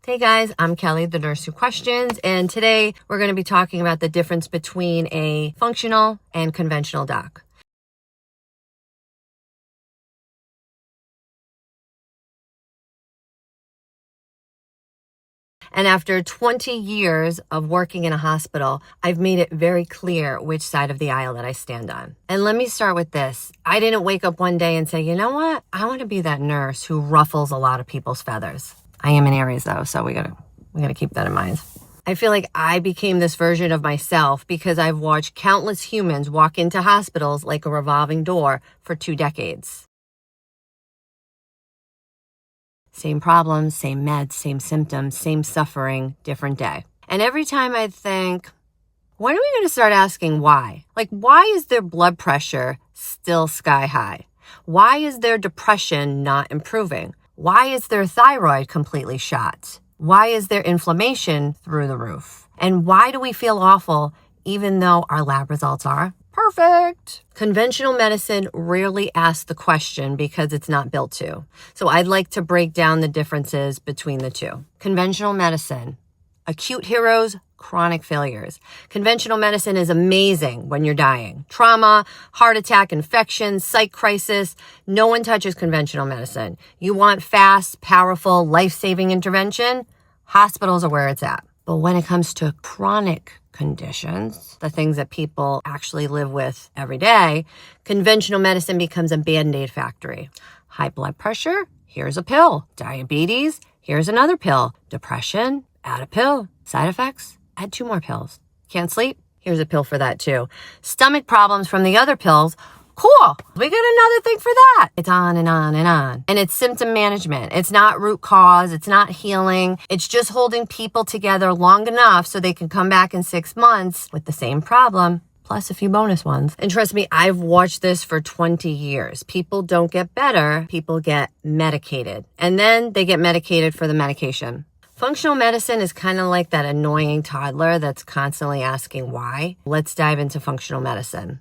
Hey guys, I'm Kelly, the nurse who questions, and today we're going to be talking about the difference between a functional and conventional doc. And after 20 years of working in a hospital, I've made it very clear which side of the aisle that I stand on. And let me start with this. I didn't wake up one day and say, you know what? I want to be that nurse who ruffles a lot of people's feathers. I am an Aries though, so we gotta keep that in mind. I feel like I became this version of myself because I've watched countless humans walk into hospitals like a revolving door for 2 decades. Same problems, same meds, same symptoms, same suffering, different day. And every time I think, when are we going to start asking why? Like, why is their blood pressure still sky high? Why is their depression not improving? Why is their thyroid completely shot? Why is their inflammation through the roof? And why do we feel awful even though our lab results are perfect? Conventional medicine rarely asks the question because it's not built to. So I'd like to break down the differences between the two. Conventional medicine, acute heroes, chronic failures. Conventional medicine is amazing when you're dying. Trauma, heart attack, infection, psych crisis. No one touches conventional medicine. You want fast, powerful, life-saving intervention? Hospitals are where it's at. But when it comes to chronic conditions, the things that people actually live with every day, conventional medicine becomes a Band-Aid factory. High blood pressure, here's a pill. Diabetes, here's another pill. Depression, add a pill. Side effects, add 2 more pills. Can't sleep? Here's a pill for that too. Stomach problems from the other pills, cool. We got another thing for that. It's on and on and on. And it's symptom management. It's not root cause. It's not healing. It's just holding people together long enough so they can come back in 6 months with the same problem, plus a few bonus ones. And trust me, I've watched this for 20 years. People don't get better. People get medicated. And then they get medicated for the medication. Functional medicine is kind of like that annoying toddler that's constantly asking why. Let's dive into functional medicine.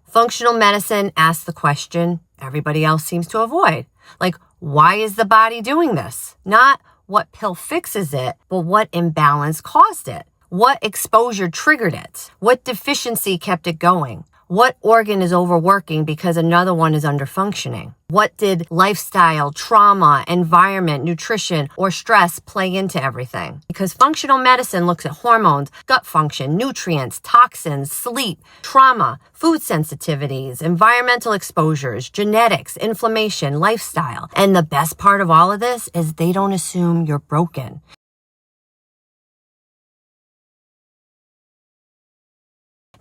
Functional medicine asks the question everybody else seems to avoid. Like, why is the body doing this? Not what pill fixes it, but what imbalance caused it? What exposure triggered it? What deficiency kept it going? What organ is overworking because another one is underfunctioning? What did lifestyle, trauma, environment, nutrition, or stress play into everything? Because functional medicine looks at hormones, gut function, nutrients, toxins, sleep, trauma, food sensitivities, environmental exposures, genetics, inflammation, lifestyle. And the best part of all of this is they don't assume you're broken.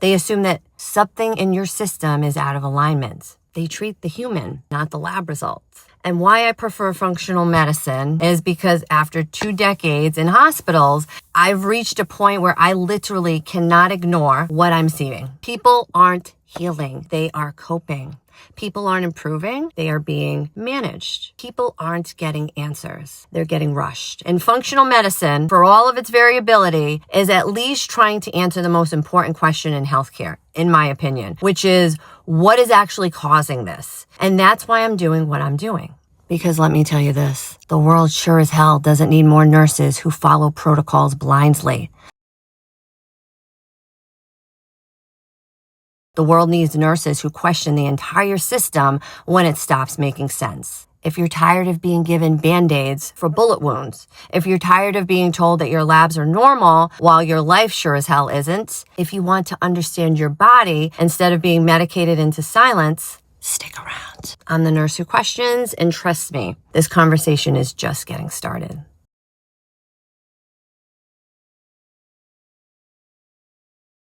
They assume that something in your system is out of alignment. They treat the human, not the lab results. And why I prefer functional medicine is because after 2 decades in hospitals, I've reached a point where I literally cannot ignore what I'm seeing. People aren't healing. They are coping. People aren't improving. They are being managed. People aren't getting answers. They're getting rushed. And functional medicine, for all of its variability, is at least trying to answer the most important question in healthcare, in my opinion, which is what is actually causing this? And that's why I'm doing what I'm doing. Because let me tell you this, the world sure as hell doesn't need more nurses who follow protocols blindly. The world needs nurses who question the entire system when it stops making sense. If you're tired of being given Band-Aids for bullet wounds, if you're tired of being told that your labs are normal while your life sure as hell isn't, if you want to understand your body instead of being medicated into silence, stick around. I'm the nurse who questions, and trust me, this conversation is just getting started.